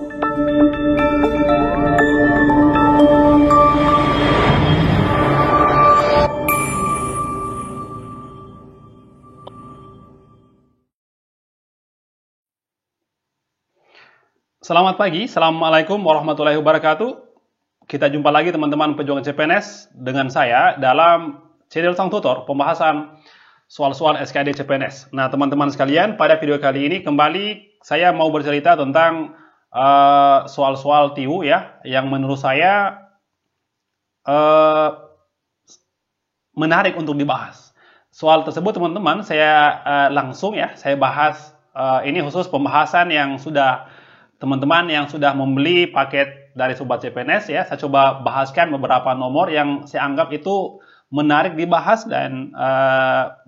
Selamat pagi, Assalamualaikum warahmatullahi wabarakatuh. Kita jumpa lagi teman-teman pejuang CPNS dengan saya dalam channel Sang Tutor, pembahasan soal-soal SKD CPNS. Nah teman-teman sekalian, pada video kali ini kembali saya mau bercerita tentang soal-soal TIU ya, yang menurut saya menarik untuk dibahas. Soal tersebut teman-teman saya langsung ya, saya bahas ini khusus pembahasan yang sudah teman-teman yang sudah membeli paket dari Sobat CPNS ya, saya coba bahaskan beberapa nomor yang saya anggap itu menarik dibahas dan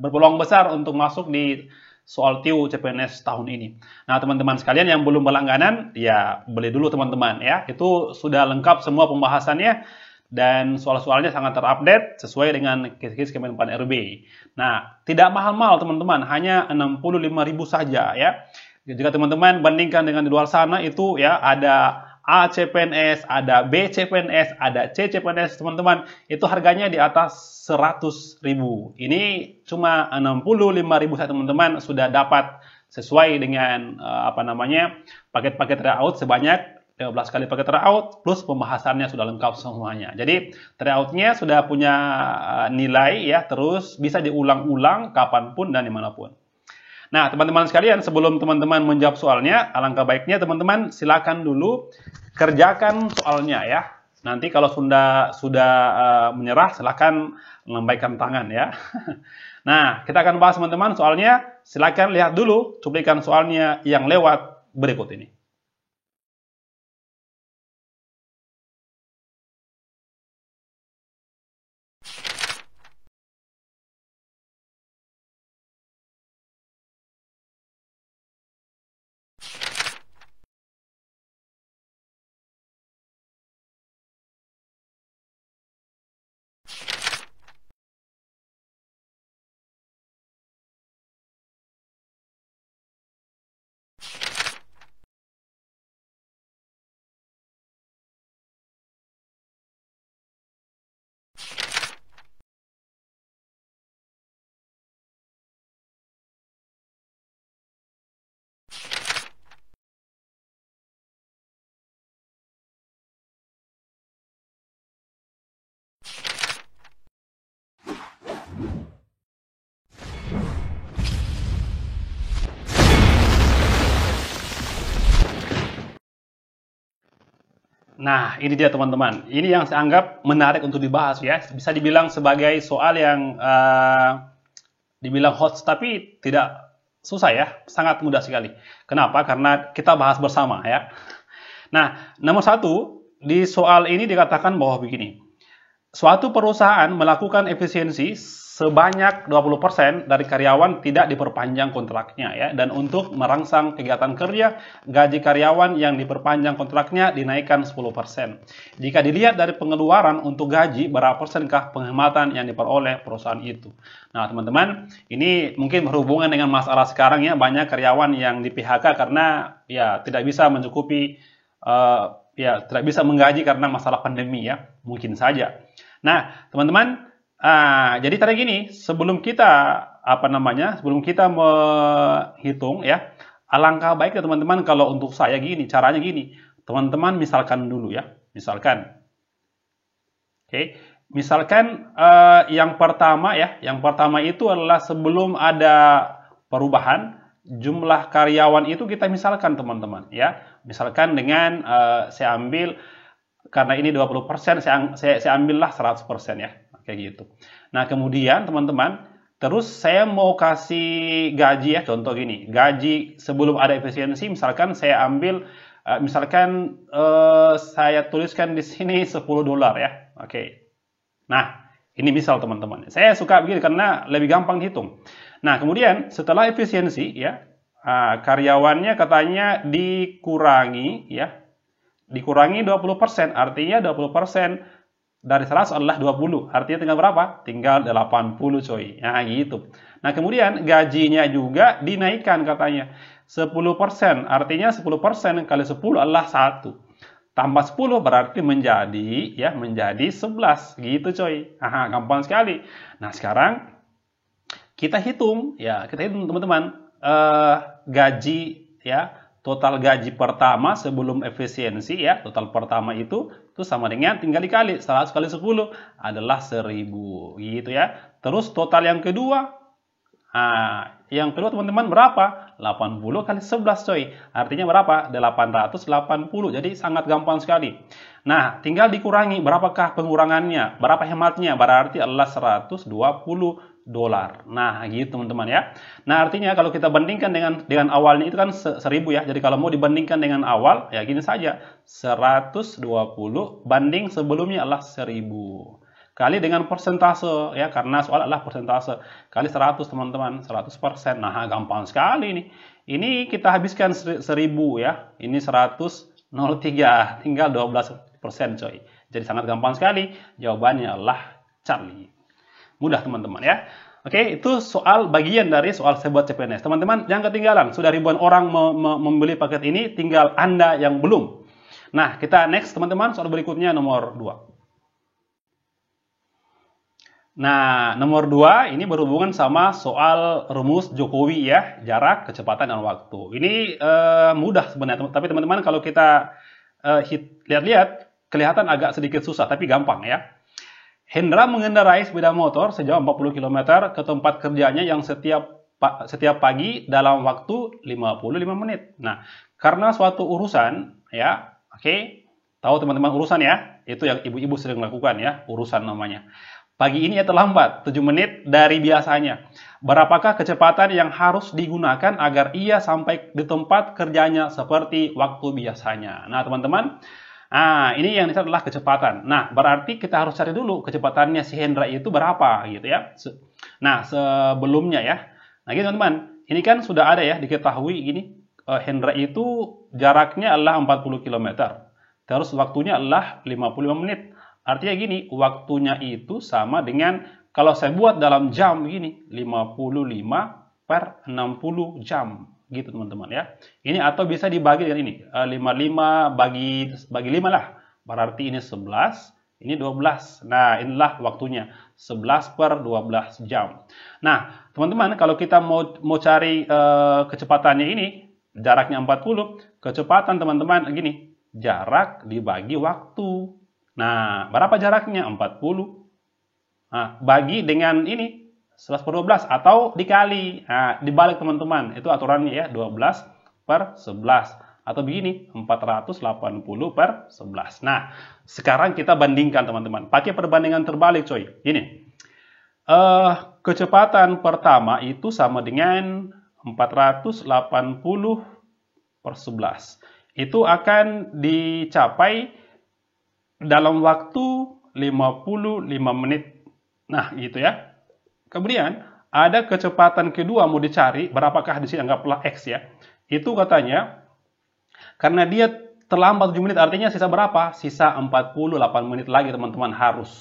berpeluang besar untuk masuk di soal TIU CPNS tahun ini. Nah teman-teman sekalian yang belum berlangganan, ya beli dulu teman-teman ya, itu sudah lengkap semua pembahasannya dan soal-soalnya sangat terupdate sesuai dengan kis-kis Kemenpan RB. Nah tidak mahal-mahal teman-teman, hanya 65.000 saja ya. Jika teman-teman bandingkan dengan di luar sana itu ya ada A CPNS, ada B CPNS, ada C CPNS teman-teman, itu harganya di atas 100.000. Ini cuma 65.000 saja teman-teman sudah dapat sesuai dengan paket-paket tryout sebanyak 15 kali paket tryout plus pembahasannya sudah lengkap semuanya. Jadi tryoutnya sudah punya nilai ya, terus bisa diulang-ulang kapanpun dan dimanapun. Nah, teman-teman sekalian, sebelum teman-teman menjawab soalnya, alangkah baiknya teman-teman silakan dulu kerjakan soalnya ya. Nanti kalau sudah menyerah, silakan lambaikan tangan ya. Nah, kita akan bahas teman-teman soalnya. Silakan lihat dulu cuplikan soalnya yang lewat berikut ini. Nah, ini dia teman-teman. Ini yang saya anggap menarik untuk dibahas ya. Bisa dibilang sebagai soal yang dibilang hot, tapi tidak susah ya. Sangat mudah sekali. Kenapa? Karena kita bahas bersama ya. Nah, nomor satu, di soal ini dikatakan bahwa begini. Suatu perusahaan melakukan efisiensi sebanyak 20% dari karyawan tidak diperpanjang kontraknya ya, dan untuk merangsang kegiatan kerja, gaji karyawan yang diperpanjang kontraknya dinaikkan 10%. Jika dilihat dari pengeluaran untuk gaji, berapa persenkah penghematan yang diperoleh perusahaan itu? Nah, teman-teman, ini mungkin berhubungan dengan masalah sekarang ya, banyak karyawan yang di PHK karena ya tidak bisa mencukupi tidak bisa menggaji karena masalah pandemi ya, mungkin saja. Nah, teman-teman, jadi tadi gini, sebelum kita menghitung ya, alangkah baiknya teman-teman kalau untuk saya gini, caranya gini. Teman-teman misalkan dulu ya, misalkan. Oke, misalkan yang pertama itu adalah sebelum ada perubahan jumlah karyawan itu kita misalkan teman-teman ya. Misalkan dengan saya ambil karena ini 20%, saya ambillah 100% ya, kayak gitu. Nah, kemudian teman-teman, terus saya mau kasih gaji ya, contoh gini, gaji sebelum ada efisiensi, misalkan saya ambil, saya tuliskan di sini $10 ya, oke. Nah, ini misal teman-teman, saya suka begini karena lebih gampang dihitung. Nah, kemudian setelah efisiensi ya, karyawannya katanya dikurangi ya, dikurangi 20%, artinya 20% dari 100 adalah 20, artinya tinggal berapa? Tinggal 80 coy, nah gitu. Nah kemudian gajinya juga dinaikkan katanya, 10%. Artinya 10% kali 10 adalah 1. Tambah 10 berarti menjadi 11. Gitu coy. Aha, gampang sekali. Nah, sekarang kita hitung teman-teman, gaji ya, total gaji pertama sebelum efisiensi ya, total pertama itu sama dengan tinggal dikali 100 kali 10 adalah 1000 gitu ya. Terus total yang kedua, teman-teman berapa? 80 kali 11 coy. Artinya berapa? 880. Jadi sangat gampang sekali. Nah, tinggal dikurangi berapakah pengurangannya, berapa hematnya? Berarti adalah 120 dolar. Nah, gitu teman-teman ya. Nah, artinya kalau kita bandingkan dengan awalnya itu kan 1000 ya. Jadi kalau mau dibandingkan dengan awal, ya gini saja. 120 banding sebelumnya adalah 1000. Kali dengan persentase ya, karena soal adalah persentase. Kali 100 teman-teman, 100%. Nah, gampang sekali ini. Ini kita habiskan 1000 ya. Ini 100,03, tinggal 12% coy. Jadi sangat gampang sekali. Jawabannya adalah Charlie. Mudah teman-teman ya. Oke, itu soal bagian dari soal Sebuah CPNS. Teman-teman jangan ketinggalan. Sudah ribuan orang membeli paket ini, tinggal Anda yang belum. Nah, kita next teman-teman, soal berikutnya nomor 2. Nah, nomor 2 ini berhubungan sama soal rumus Jokowi ya, jarak, kecepatan, dan waktu. Ini mudah sebenarnya, tapi teman-teman kalau kita lihat-lihat kelihatan agak sedikit susah, tapi gampang ya. Hendra mengendarai sepeda motor sejauh 40 km ke tempat kerjanya yang setiap pagi dalam waktu 55 menit. Nah, karena suatu urusan ya, tahu teman-teman urusan ya, itu yang ibu-ibu sering lakukan ya, urusan namanya. Pagi ini ia terlambat 7 menit dari biasanya. Berapakah kecepatan yang harus digunakan agar ia sampai di tempat kerjanya seperti waktu biasanya? Nah, teman-teman, ini yang adalah kecepatan. Nah, berarti kita harus cari dulu kecepatannya si Hendra itu berapa gitu ya. Nah, sebelumnya ya. Nah, gitu teman-teman. Ini kan sudah ada ya diketahui gini. Hendra itu jaraknya adalah 40 km. Terus waktunya adalah 55 menit. Artinya gini, waktunya itu sama dengan kalau saya buat dalam jam gini, 55/60 jam. Gitu teman-teman ya. Ini atau bisa dibagi dengan ini, 55 bagi 5 lah. Berarti ini 11, ini 12. Nah, inilah waktunya, 11/12 jam. Nah, teman-teman kalau kita mau cari kecepatannya ini, jaraknya 40, kecepatan teman-teman gini, jarak dibagi waktu. Nah, berapa jaraknya? 40. Nah, bagi dengan ini 11/12 atau dikali. Nah, dibalik teman-teman. Itu aturannya ya, 12/11. Atau begini, 480/11. Nah, sekarang kita bandingkan teman-teman. Pakai perbandingan terbalik coy. Ini. Kecepatan pertama itu sama dengan 480/11. Itu akan dicapai dalam waktu 55 menit. Nah, gitu ya. Kemudian, ada kecepatan kedua mau dicari, berapakah di sini anggaplah X ya. Itu katanya, karena dia terlambat 7 menit, artinya sisa berapa? Sisa 48 menit lagi teman-teman harus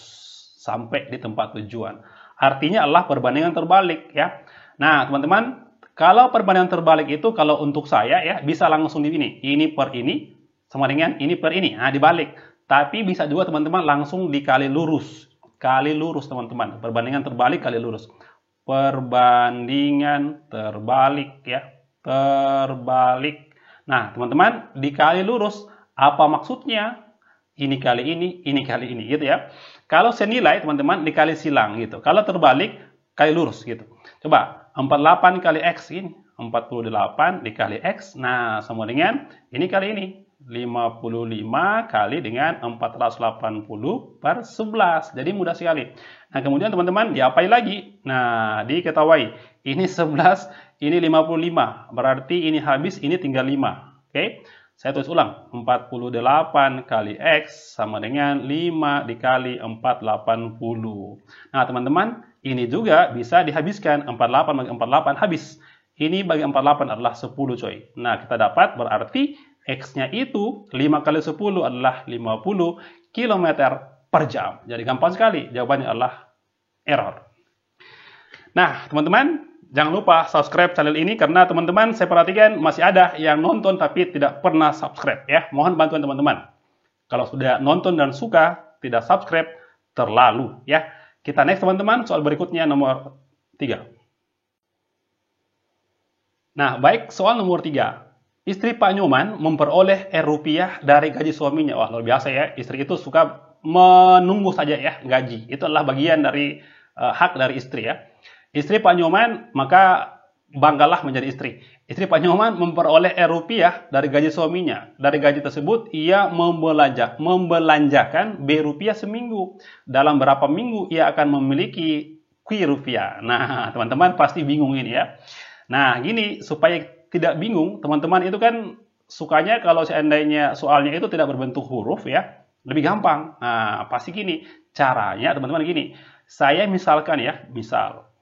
sampai di tempat tujuan. Artinya adalah perbandingan terbalik ya. Nah, teman-teman, kalau perbandingan terbalik itu, kalau untuk saya ya, bisa langsung di ini per ini, sama dengan ini per ini. Nah, dibalik. Tapi bisa juga teman-teman langsung dikali lurus. Kali lurus teman-teman. Perbandingan terbalik kali lurus. Perbandingan terbalik ya. Terbalik. Nah, teman-teman dikali lurus. Apa maksudnya? Ini kali ini kali ini gitu ya. Kalau senilai teman-teman dikali silang gitu. Kalau terbalik kali lurus gitu. Coba 48 kali X ini. 48 dikali X. Nah, sama dengan ini kali ini. 55 kali dengan 480/11. Jadi mudah sekali. Nah, kemudian teman-teman diapain lagi? Nah, diketahui. Ini 11, ini 55. Berarti ini habis, ini tinggal 5. Oke? Saya tulis ulang. 48 kali X sama dengan 5 dikali 480. Nah, teman-teman, ini juga bisa dihabiskan. 48 bagi 48 habis. Ini bagi 48 adalah 10 coy. Nah, kita dapat berarti X-nya itu 5 kali 10 adalah 50 km per jam. Jadi gampang sekali. Jawabannya adalah error. Nah, teman-teman, Jangan lupa subscribe channel ini karena teman-teman saya perhatikan masih ada yang nonton tapi tidak pernah subscribe ya. Mohon bantuan teman-teman. Kalau sudah nonton dan suka, tidak subscribe, terlalu ya. Kita next teman-teman, soal berikutnya nomor 3. Nah, baik, soal nomor 3. Istri Pak Nyoman memperoleh rupiah dari gaji suaminya. Wah, luar biasa ya. Istri itu suka menunggu saja ya gaji. Itu adalah bagian dari hak dari istri ya. Istri Pak Nyoman, maka banggalah menjadi istri. Istri Pak Nyoman memperoleh rupiah dari gaji suaminya. Dari gaji tersebut, ia membelanjakan rupiah seminggu. Dalam berapa minggu ia akan memiliki rupiah. Nah, teman-teman pasti bingung ini ya. Nah, gini, supaya tidak bingung, teman-teman itu kan sukanya kalau seandainya soalnya itu tidak berbentuk huruf ya, lebih gampang. Nah, pasti gini, caranya teman-teman gini. Saya misalkan ya, misal.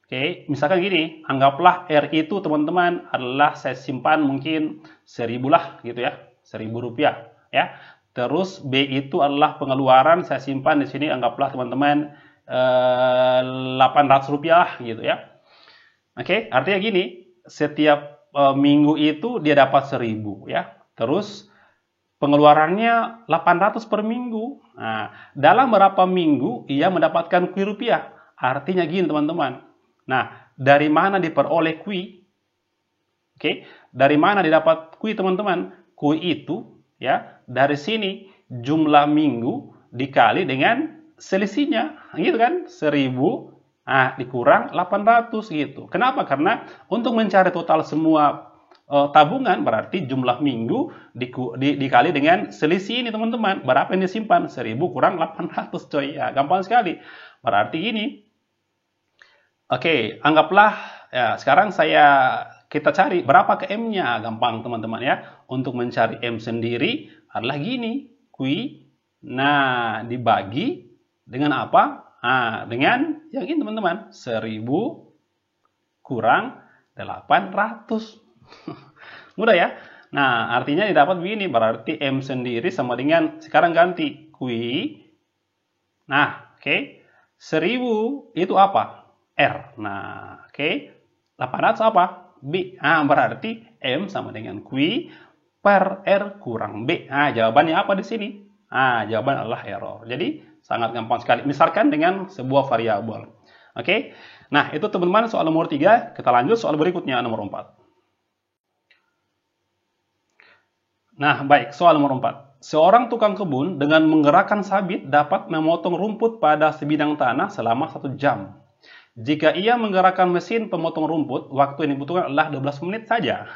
Oke, misalkan gini, anggaplah R itu teman-teman adalah saya simpan mungkin 1.000 lah gitu ya, 1.000 rupiah ya. Terus B itu adalah pengeluaran saya simpan di sini anggaplah teman-teman 800 rupiah gitu ya. Oke, artinya gini, setiap minggu itu dia dapat 1.000 ya. Terus pengeluarannya 800 per minggu. Nah, dalam berapa minggu ia mendapatkan rupiah? Artinya gini teman-teman. Nah, dari mana diperoleh kui? Oke, dari mana didapat kui teman-teman? Kui itu ya dari sini jumlah minggu dikali dengan selisihnya, gitu kan? 1.000 dikurang 800 gitu. Kenapa? Karena untuk mencari total semua tabungan berarti jumlah minggu dikali dengan selisih ini teman-teman. Berapa yang disimpan? 1.000 kurang 800 coy. Ya, gampang sekali. Berarti ini. Oke, anggaplah ya, sekarang kita cari berapa ke M-nya. Gampang teman-teman ya. Untuk mencari M sendiri adalah gini. Kui. Nah, dibagi dengan apa? Nah, dengan yang ini teman-teman. 1.000 kurang 800. Mudah ya? Nah, artinya didapat begini. Berarti M sendiri sama dengan, sekarang ganti. Kui. Nah, oke. 1.000 itu apa? R. Nah, oke. 800 apa? B. Berarti M sama dengan Q per R kurang B. Jawabannya apa di sini? Jawaban adalah error. Jadi, sangat gampang sekali. Misalkan dengan sebuah variabel. Oke. Nah, itu teman-teman soal nomor 3. Kita lanjut soal berikutnya, nomor 4. Nah, baik. Soal nomor 4. Seorang tukang kebun dengan menggerakkan sabit dapat memotong rumput pada sebidang tanah selama 1 jam. Jika ia menggerakkan mesin pemotong rumput, waktu yang dibutuhkan adalah 12 menit saja.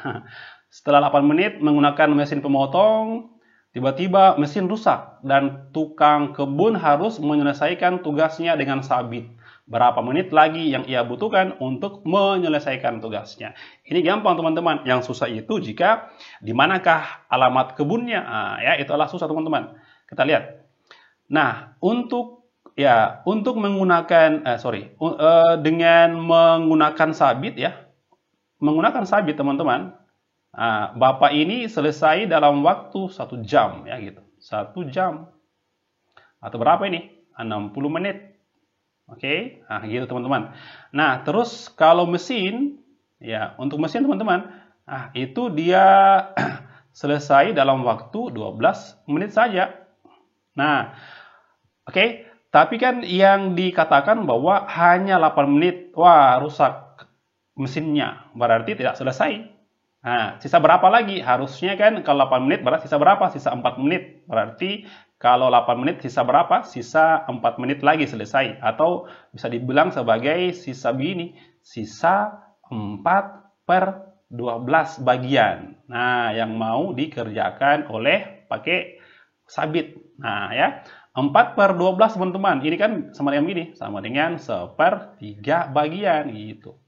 Setelah 8 menit menggunakan mesin pemotong, tiba-tiba mesin rusak dan tukang kebun harus menyelesaikan tugasnya dengan sabit. Berapa menit lagi yang ia butuhkan untuk menyelesaikan tugasnya? Ini gampang teman-teman. Yang susah itu jika di manakah alamat kebunnya. Ya, itu adalah susah teman-teman. Kita lihat. Nah, untuk menggunakan dengan menggunakan sabit ya. Menggunakan sabit teman-teman. Bapak ini selesai dalam waktu 1 jam ya gitu. 1 jam. Atau berapa ini? 60 menit. Oke, gitu teman-teman. Nah, terus kalau mesin ya, untuk mesin teman-teman, itu dia selesai dalam waktu 12 menit saja. Nah, oke. Tapi kan yang dikatakan bahwa hanya 8 menit, wah rusak mesinnya, berarti tidak selesai. Nah, sisa berapa lagi? Harusnya kan kalau 8 menit berarti sisa berapa? Sisa 4 menit. Berarti kalau 8 menit sisa berapa? Sisa 4 menit lagi selesai. Atau bisa dibilang sebagai sisa begini, sisa 4/12 bagian. Nah, yang mau dikerjakan oleh pakai sabit. Nah, ya. 4/12 teman-teman. Ini kan sama dengan gini, sama dengan 1/3 bagian gitu.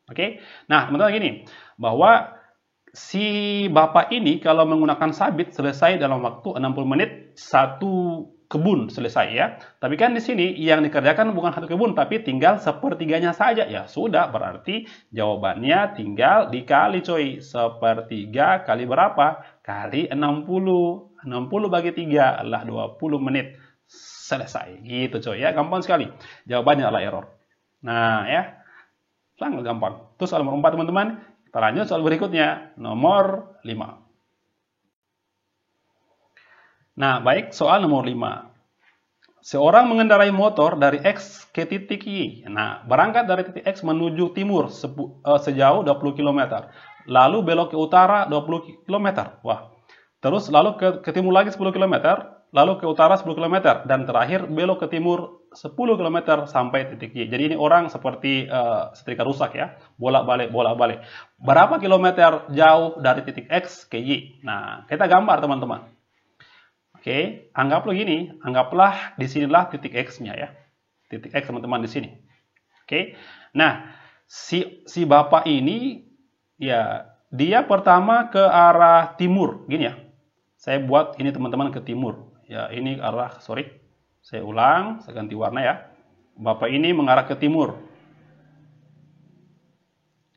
Oke. Nah, teman-teman gini, bahwa si bapak ini kalau menggunakan sabit selesai dalam waktu 60 menit 1 kebun selesai ya. Tapi kan di sini yang dikerjakan bukan 1 kebun tapi tinggal 1/3-nya saja. Ya, sudah berarti jawabannya tinggal dikali coy. 1/3 kali berapa? Kali 60. 60 bagi 3 adalah 20 menit selesai. Gitu coy ya, gampang sekali. Jawabannya adalah error. Nah, ya. Sangat gampang. Itu soal nomor 4, teman-teman. Kita lanjut soal berikutnya, nomor 5. Nah, baik, soal nomor 5. Seorang mengendarai motor dari X ke titik Y. Nah, berangkat dari titik X menuju timur sejauh 20 km. Lalu belok ke utara 20 km. Wah. Terus lalu ke timur lagi 10 km. Lalu ke utara 10 km. Dan terakhir belok ke timur 10 km sampai titik Y. Jadi ini orang seperti setrika rusak ya. Bolak-balik, bolak-balik. Berapa kilometer jauh dari titik X ke Y? Nah, kita gambar teman-teman. Oke, anggaplah gini, anggaplah di sinilah titik X-nya ya. Titik X teman-teman di sini. Oke. Nah, si bapak ini ya, dia pertama ke arah timur, gini ya. Saya buat ini teman-teman ke timur. Ya, ini arah, sorry. Saya ulang, saya ganti warna ya. Bapak ini mengarah ke timur.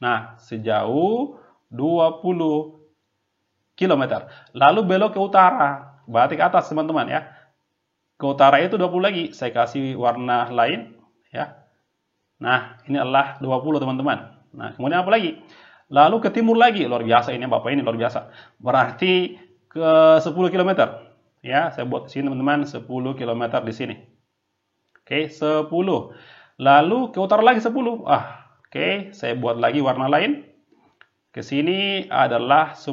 Nah, sejauh 20 km. Lalu belok ke utara. Berarti ke atas teman-teman ya. Ke utara itu 20 lagi. Saya kasih warna lain ya. Nah, ini adalah 20 teman-teman. Nah, kemudian apa lagi? Lalu ke timur lagi. Luar biasa ini Bapak ini luar biasa. Berarti ke 10 km. Ya, saya buat di sini teman-teman 10 km di sini. Oke, 10. Lalu ke utara lagi 10. Oke, saya buat lagi warna lain. Ke sini adalah 10.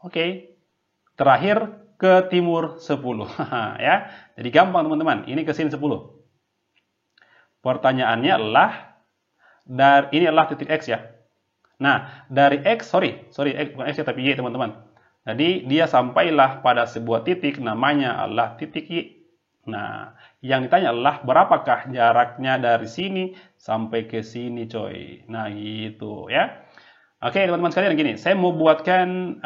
Oke. Terakhir ke timur 10. Ya. Jadi gampang teman-teman. Ini ke sini 10. Pertanyaannya adalah ini adalah titik X ya. Nah, dari X, sorry, bukan X ya, tapi Y teman-teman. Jadi dia sampailah pada sebuah titik namanya adalah titik Y. Nah, yang ditanya adalah berapakah jaraknya dari sini sampai ke sini coy. Nah, gitu ya. Oke teman-teman sekalian gini, saya mau buatkan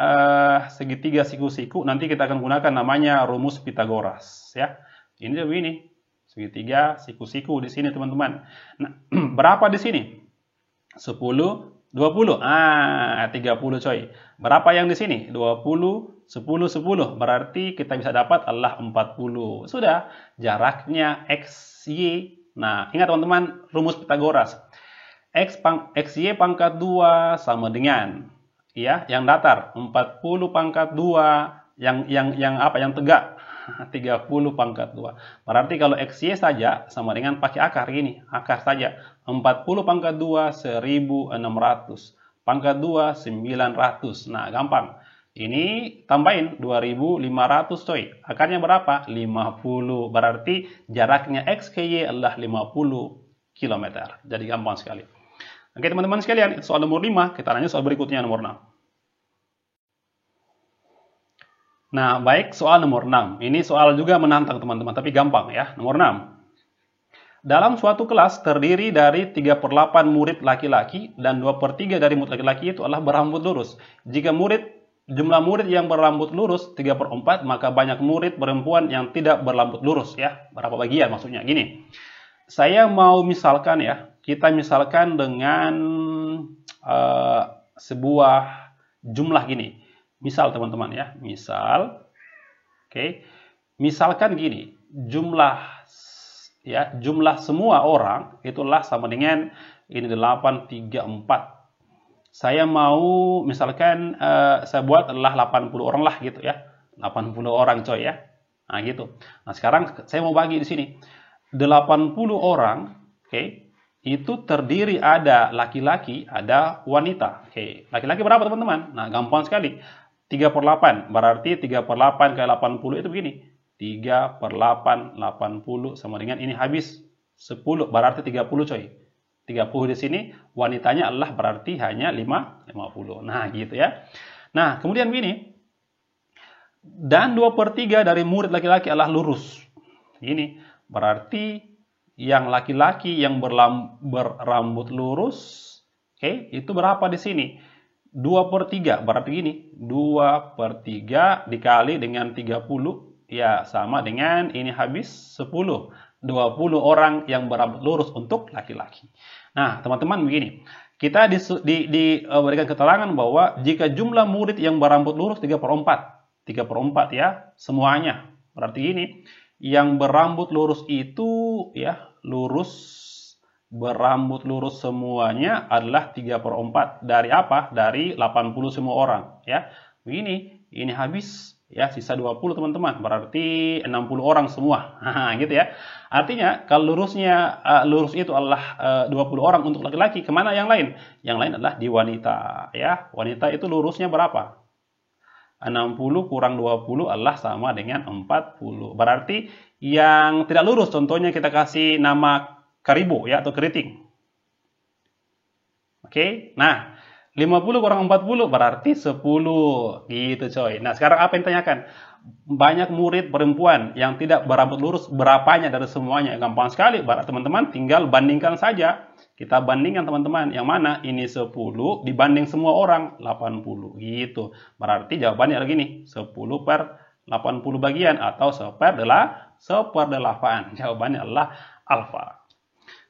segitiga siku-siku, nanti kita akan gunakan namanya rumus Pitagoras ya. Ini begini, segitiga siku-siku di sini teman-teman. Nah, berapa di sini? 10, 20, 30 coy. Berapa yang di sini? 20, 10, 10, berarti kita bisa dapat adalah 40. Sudah, jaraknya XY. Nah, ingat teman-teman rumus Pitagoras. XY pangkat 2 sama dengan ya, yang datar 40 pangkat 2 yang apa? Yang tegak 30 pangkat 2. Berarti kalau XY saja sama dengan pakai akar gini, akar saja. 40 pangkat 2 1600. Pangkat 2 900. Nah, gampang. Ini tambahin 2500 coy. Akarnya berapa? 50. Berarti jaraknya X ke Y adalah 50 km. Jadi gampang sekali. Oke teman-teman sekalian, itu soal nomor 5. Kita lanjut soal berikutnya nomor 6. Nah, baik, soal nomor 6. Ini soal juga menantang teman-teman, tapi gampang ya. Nomor 6. Dalam suatu kelas terdiri dari 3/8 murid laki-laki dan 2/3 dari murid laki-laki itu adalah berambut lurus. Jika jumlah murid yang berambut lurus 3/4, maka banyak murid perempuan yang tidak berambut lurus ya. Berapa bagian maksudnya? Gini. Saya mau misalkan ya, kita misalkan dengan sebuah jumlah gini. Misal teman-teman ya, misal, oke, misalkan gini, jumlah semua orang itulah sama dengan ini 8, 3, 4. Saya mau misalkan saya buat adalah 80 orang lah gitu ya. 80 orang coy ya. Nah gitu. Nah sekarang saya mau bagi di sini. 80 orang, oke, itu terdiri ada laki-laki, ada wanita. Oke, laki-laki berapa teman-teman? Nah, gampang sekali. 3/8, berarti 3/8 kali 80 itu begini. 3/8, 80 sama dengan ini habis 10, berarti 30 coy. 30 di sini, wanitanya adalah berarti hanya 50. Nah, gitu ya. Nah, kemudian begini. Dan 2/3 dari murid laki-laki adalah lurus. Ini. Berarti yang laki-laki yang berambut lurus, oke, itu berapa di sini? 2/3, berarti gini, 2/3 dikali dengan 30, ya sama dengan ini habis 10. 20 orang yang berambut lurus untuk laki-laki. Nah, teman-teman begini, kita diberikan keterangan bahwa jika jumlah murid yang berambut lurus 3/4 ya, semuanya. Berarti gini, yang berambut lurus itu ya lurus, berambut lurus semuanya adalah 3/4 dari apa? Dari 80 semua orang, ya. Begini, ini habis, ya, sisa 20 teman-teman, berarti 60 orang semua. Gitu ya. Artinya kalau lurusnya lurus itu adalah 20 orang untuk laki-laki, kemana yang lain? Yang lain adalah di wanita, ya. Wanita itu lurusnya berapa? 60 kurang 20 adalah sama dengan 40. Berarti yang tidak lurus, contohnya kita kasih nama karibo, ya, atau keriting. Oke, nah 50 kurang 40 berarti 10, gitu coy. Nah sekarang apa yang ditanyakan? Banyak murid perempuan yang tidak berambut lurus, berapanya dari semuanya? Gampang sekali, teman-teman tinggal bandingkan saja. Kita bandingkan teman-teman, yang mana ini 10 dibanding semua orang 80, gitu. Berarti jawabannya adalah gini, 10/80 bagian atau 1/8. Jawabannya adalah alfa.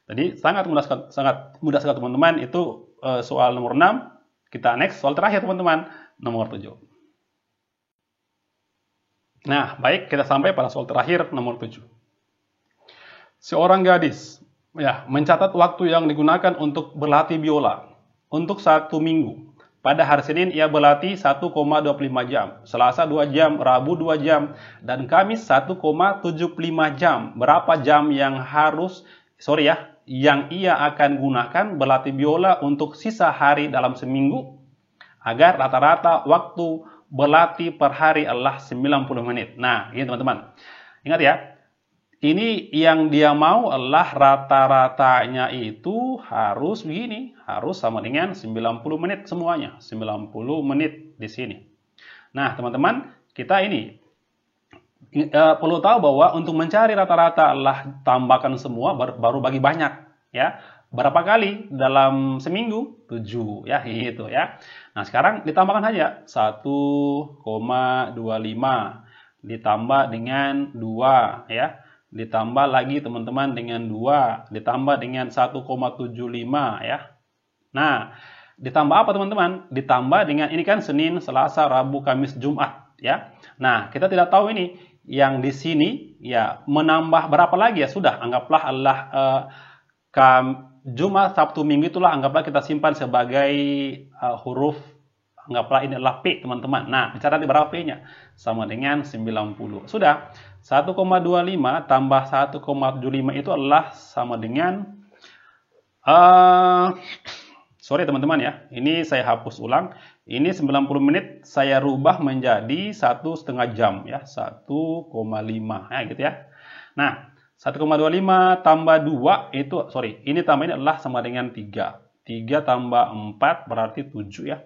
Jadi sangat mudah sekali teman-teman. Itu soal nomor 6. Kita next soal terakhir teman-teman, nomor 7. Nah, baik, kita sampai pada soal terakhir nomor 7. Seorang gadis ya mencatat waktu yang digunakan untuk berlatih biola untuk 1 minggu. Pada hari Senin ia berlatih 1,25 jam, Selasa 2 jam, Rabu 2 jam, dan Kamis 1,75 jam. Berapa jam yang yang ia akan gunakan berlatih biola untuk sisa hari dalam seminggu agar rata-rata waktu berlatih per hari adalah 90 menit. Nah, ini teman-teman. Ingat ya, ini yang dia mau adalah rata-ratanya itu harus begini, harus sama dengan 90 menit semuanya, 90 menit di sini. Nah, teman-teman, kita ini perlu tahu bahwa untuk mencari rata-rata adalah tambahkan semua baru bagi banyak, ya. Berapa kali dalam seminggu? 7, ya, gitu ya. Nah, sekarang ditambahkan saja 1,25 ditambah dengan 2, ya. Ditambah lagi teman-teman dengan 2, ditambah dengan 1,75, ya. Nah, ditambah apa teman-teman? Ditambah dengan ini kan Senin, Selasa, Rabu, Kamis, Jumat, ya. Nah, kita tidak tahu ini yang di sini ya menambah berapa lagi, ya sudah anggaplah adalah Jumat, Sabtu, Minggu itulah anggaplah kita simpan sebagai huruf, anggaplah ini adalah P teman-teman. Nah, bicara di berapa P-nya? Sama dengan 90. Sudah, 1,25 tambah 1,75 itu adalah sama dengan sorry teman-teman ya, ini saya hapus ulang. Ini 90 menit saya rubah menjadi 1,5 jam ya, 1,5 ya gitu ya. Nah, 1,25 tambah 2 itu, sorry, ini tambah ini adalah sama dengan 3. 3 tambah 4 berarti 7 ya.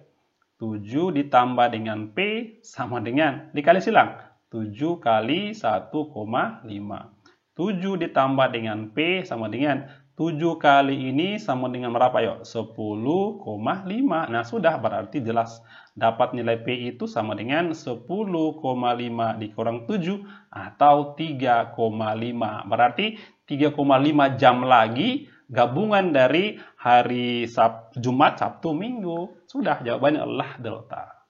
7 ditambah dengan P sama dengan, dikali silang, 7 kali 1,5. 7 ditambah dengan P sama dengan 7 kali ini sama dengan berapa yuk? 10,5. Nah, sudah berarti jelas dapat nilai P itu sama dengan 10,5 dikurang 7 atau 3,5. Berarti 3,5 jam lagi gabungan dari hari Jumat, Sabtu, Minggu. Sudah, jawabannya adalah delta.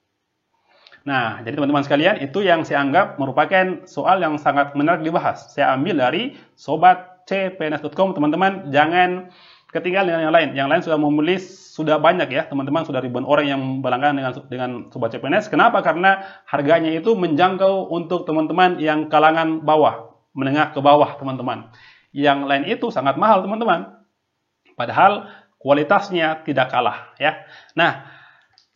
Nah, jadi teman-teman sekalian, itu yang saya anggap merupakan soal yang sangat menarik dibahas. Saya ambil dari sobatcpns.com, teman-teman jangan ketinggalan dengan yang lain. Yang lain sudah menulis, sudah banyak ya, teman-teman, sudah ribuan orang yang berlangganan dengan Sobat CPNS. Kenapa? Karena harganya itu menjangkau untuk teman-teman yang kalangan bawah, menengah ke bawah, teman-teman. Yang lain itu sangat mahal, teman-teman. Padahal kualitasnya tidak kalah ya. Nah,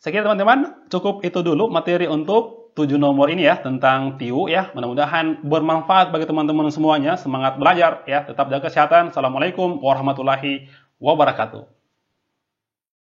sekian teman-teman, cukup itu dulu materi untuk 7 nomor ini ya, tentang TIU ya. Mudah-mudahan bermanfaat bagi teman-teman semuanya. Semangat belajar ya, tetap jaga kesehatan. Assalamualaikum warahmatullahi wabarakatuh.